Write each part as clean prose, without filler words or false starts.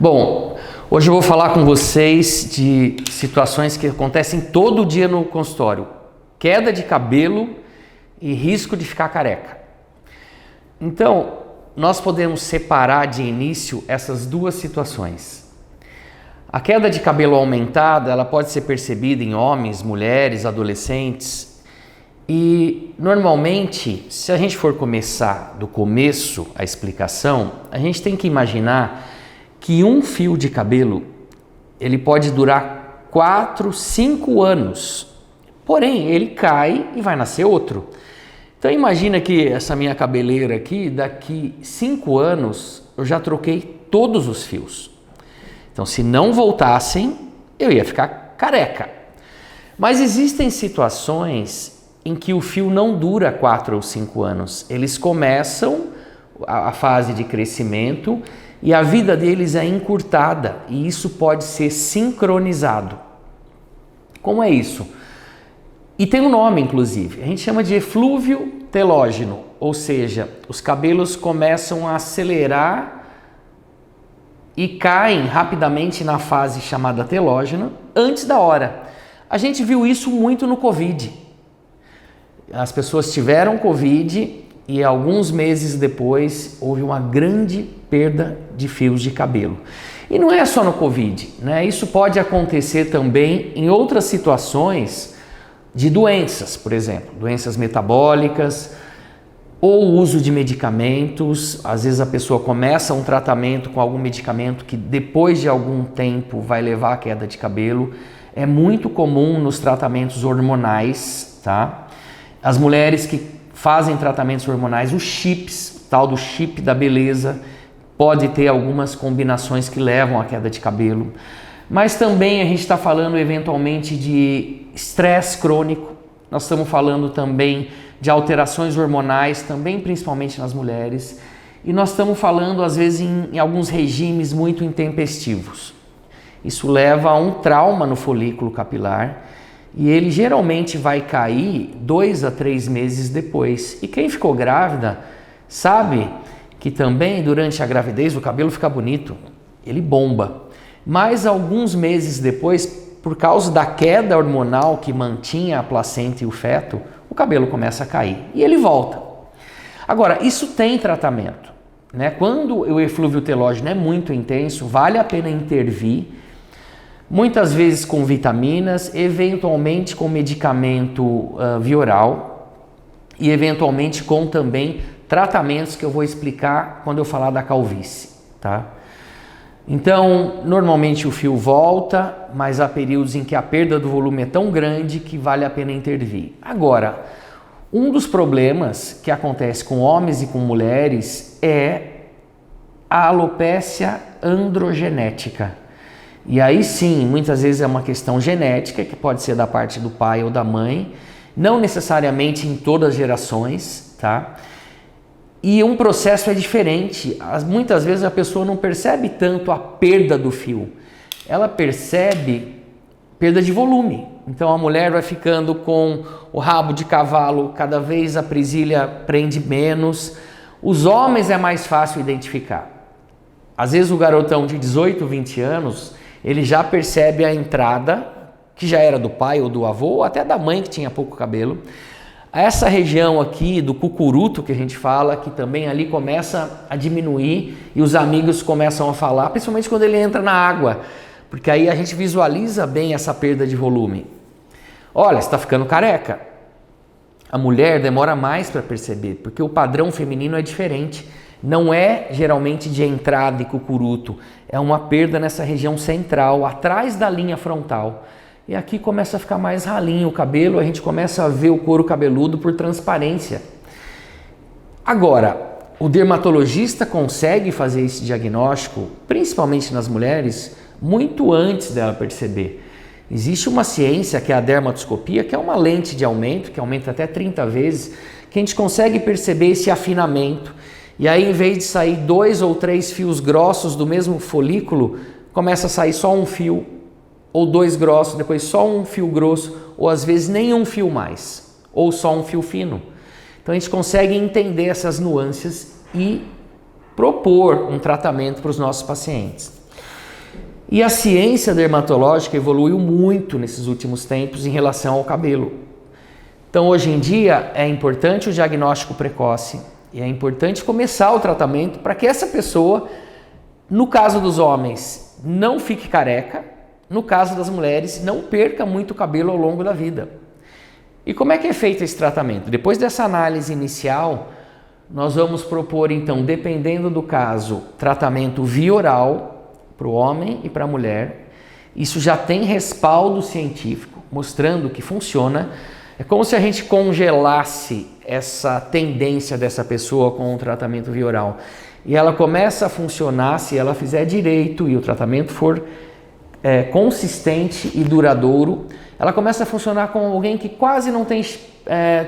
Bom, hoje eu vou falar com vocês de situações que acontecem todo dia no consultório. Queda de cabelo e risco de ficar careca. Então, nós podemos separar de início essas duas situações. A queda de cabelo aumentada, ela pode ser percebida em homens, mulheres, adolescentes. E normalmente, se a gente for começar do começo a explicação, a gente tem que imaginar que um fio de cabelo, ele pode durar 4, 5 anos. Porém, ele cai e vai nascer outro. Então imagina que essa minha cabeleira aqui, daqui 5 anos, eu já troquei todos os fios. Então se não voltassem, eu ia ficar careca. Mas existem situações em que o fio não dura 4 ou 5 anos. Eles começam a fase de crescimento e a vida deles é encurtada, e isso pode ser sincronizado. Como é isso? E tem um nome, inclusive, a gente chama de eflúvio telógeno, ou seja, os cabelos começam a acelerar e caem rapidamente na fase chamada telógeno antes da hora. A gente viu isso muito no Covid. As pessoas tiveram Covid e alguns meses depois houve uma grande perda de fios de cabelo. E não é só no Covid, né? Isso pode acontecer também em outras situações de doenças, por exemplo, doenças metabólicas ou uso de medicamentos. Às vezes a pessoa começa um tratamento com algum medicamento que depois de algum tempo vai levar à queda de cabelo. É muito comum nos tratamentos hormonais, tá? As mulheres que fazem tratamentos hormonais, os chips, tal do chip da beleza, pode ter algumas combinações que levam à queda de cabelo. Mas também a gente está falando eventualmente de estresse crônico, nós estamos falando também de alterações hormonais, também principalmente nas mulheres, e nós estamos falando às vezes em alguns regimes muito intempestivos. Isso leva a um trauma no folículo capilar e ele geralmente vai cair 2 a 3 meses depois. E quem ficou grávida sabe que também durante a gravidez o cabelo fica bonito, ele bomba. Mas alguns meses depois, por causa da queda hormonal que mantinha a placenta e o feto, o cabelo começa a cair e ele volta. Agora, isso tem tratamento, né? Quando o eflúvio telógeno é muito intenso, vale a pena intervir, muitas vezes com vitaminas, eventualmente com medicamento via oral e eventualmente com também tratamentos que eu vou explicar quando eu falar da calvície, tá? Então, normalmente o fio volta, mas há períodos em que a perda do volume é tão grande que vale a pena intervir. Agora, um dos problemas que acontece com homens e com mulheres é a alopécia androgenética. E aí sim, muitas vezes é uma questão genética, que pode ser da parte do pai ou da mãe, não necessariamente em todas as gerações, tá? E um processo é diferente. Muitas vezes a pessoa não percebe tanto a perda do fio, ela percebe perda de volume. Então a mulher vai ficando com o rabo de cavalo, cada vez a presilha prende menos. Os homens é mais fácil identificar. Às vezes o garotão de 18, 20 anos, ele já percebe a entrada, que já era do pai ou do avô, ou até da mãe que tinha pouco cabelo. Essa região aqui do cucuruto que a gente fala, que também ali começa a diminuir e os amigos começam a falar, principalmente quando ele entra na água, porque aí a gente visualiza bem essa perda de volume. Olha, você está ficando careca. A mulher demora mais para perceber, porque o padrão feminino é diferente. Não é geralmente de entrada e cucuruto, é uma perda nessa região central, atrás da linha frontal. E aqui começa a ficar mais ralinho o cabelo, a gente começa a ver o couro cabeludo por transparência. Agora, o dermatologista consegue fazer esse diagnóstico, principalmente nas mulheres, muito antes dela perceber. Existe uma ciência que é a dermatoscopia, que é uma lente de aumento, que aumenta até 30 vezes, que a gente consegue perceber esse afinamento. E aí, em vez de sair 2 ou 3 fios grossos do mesmo folículo, começa a sair só um fio, ou 2 grossos, depois só um fio grosso, ou às vezes nenhum fio mais, ou só um fio fino. Então a gente consegue entender essas nuances e propor um tratamento para os nossos pacientes. E a ciência dermatológica evoluiu muito nesses últimos tempos em relação ao cabelo. Então, hoje em dia, é importante o diagnóstico precoce e é importante começar o tratamento para que essa pessoa, no caso dos homens, não fique careca, no caso das mulheres, não perca muito cabelo ao longo da vida. E como é que é feito esse tratamento? Depois dessa análise inicial, nós vamos propor, então, dependendo do caso, tratamento via oral para o homem e para a mulher. Isso já tem respaldo científico, mostrando que funciona. É como se a gente congelasse essa tendência dessa pessoa com o tratamento via oral. E ela começa a funcionar se ela fizer direito e o tratamento for consistente e duradouro. Ela começa a funcionar com alguém que quase não tem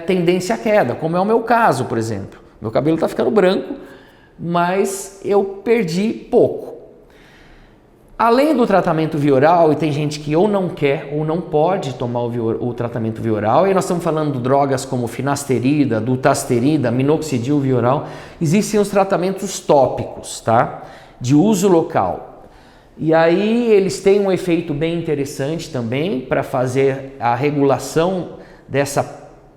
tendência à queda, como é o meu caso, por exemplo. Meu cabelo está ficando branco, mas eu perdi pouco. Além do tratamento via oral, e tem gente que ou não quer ou não pode tomar o tratamento via oral, e nós estamos falando de drogas como finasterida, dutasterida, minoxidil via oral, existem os tratamentos tópicos, tá? De uso local. E aí eles têm um efeito bem interessante também para fazer a regulação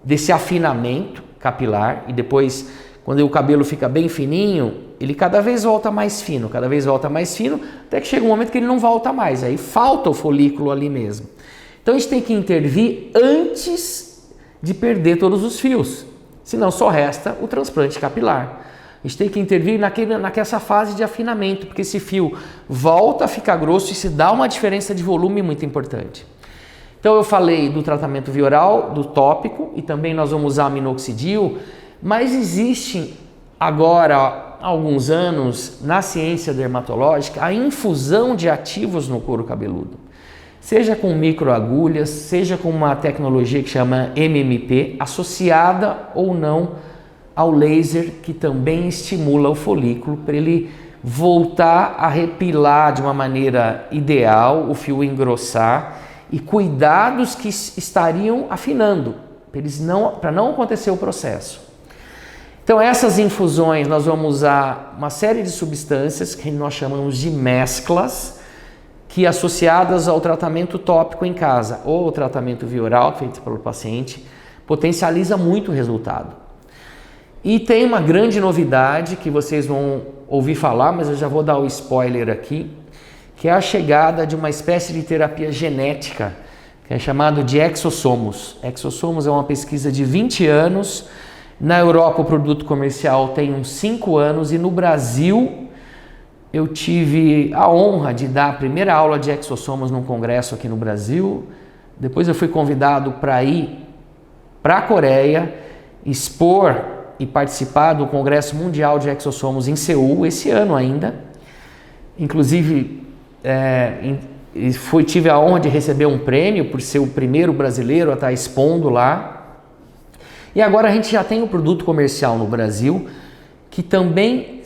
desse afinamento capilar, e depois, quando o cabelo fica bem fininho, ele cada vez volta mais fino, até que chega um momento que ele não volta mais, aí falta o folículo ali mesmo. Então a gente tem que intervir antes de perder todos os fios, senão só resta o transplante capilar. A gente tem que intervir naquela fase de afinamento, porque esse fio volta a ficar grosso e se dá uma diferença de volume muito importante. Então eu falei do tratamento via oral, do tópico, e também nós vamos usar minoxidil, mas existe agora, há alguns anos, na ciência dermatológica, a infusão de ativos no couro cabeludo. Seja com microagulhas, seja com uma tecnologia que chama MMP, associada ou não ao laser, que também estimula o folículo para ele voltar a repilar de uma maneira ideal, o fio engrossar, e cuidados que estariam afinando, para não acontecer o processo. Então essas infusões nós vamos usar uma série de substâncias que nós chamamos de mesclas, que associadas ao tratamento tópico em casa ou ao tratamento via oral feito pelo paciente, potencializa muito o resultado. E tem uma grande novidade que vocês vão ouvir falar, mas eu já vou dar o spoiler aqui, que é a chegada de uma espécie de terapia genética, que é chamado de exossomos. Exossomos é uma pesquisa de 20 anos, na Europa o produto comercial tem uns 5 anos e no Brasil eu tive a honra de dar a primeira aula de exossomos num congresso aqui no Brasil. Depois eu fui convidado para ir para a Coreia, expor e participar do Congresso Mundial de Exossomos em Seul, esse ano ainda. Inclusive, tive a honra de receber um prêmio por ser o primeiro brasileiro a estar expondo lá. E agora a gente já tem o produto comercial no Brasil, que também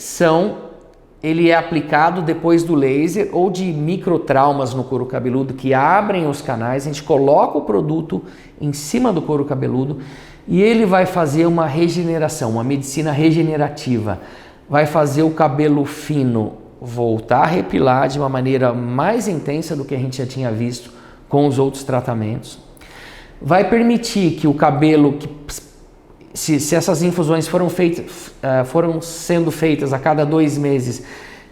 ele é aplicado depois do laser ou de microtraumas no couro cabeludo que abrem os canais. A gente coloca o produto em cima do couro cabeludo e ele vai fazer uma regeneração, uma medicina regenerativa. Vai fazer o cabelo fino voltar a repilar de uma maneira mais intensa do que a gente já tinha visto com os outros tratamentos. Vai permitir que o cabelo, se essas infusões foram sendo feitas a cada 2 meses,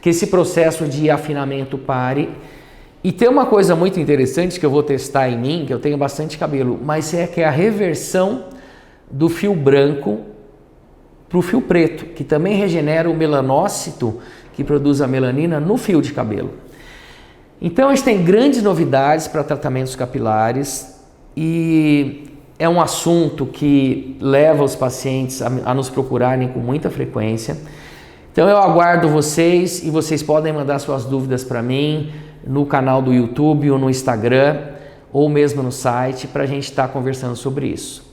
que esse processo de afinamento pare. E tem uma coisa muito interessante que eu vou testar em mim, que eu tenho bastante cabelo, mas que é a reversão do fio branco para o fio preto, que também regenera o melanócito que produz a melanina no fio de cabelo. Então a gente tem grandes novidades para tratamentos capilares e é um assunto que leva os pacientes a nos procurarem com muita frequência. Então eu aguardo vocês e vocês podem mandar suas dúvidas para mim no canal do YouTube ou no Instagram ou mesmo no site para a gente estar conversando sobre isso.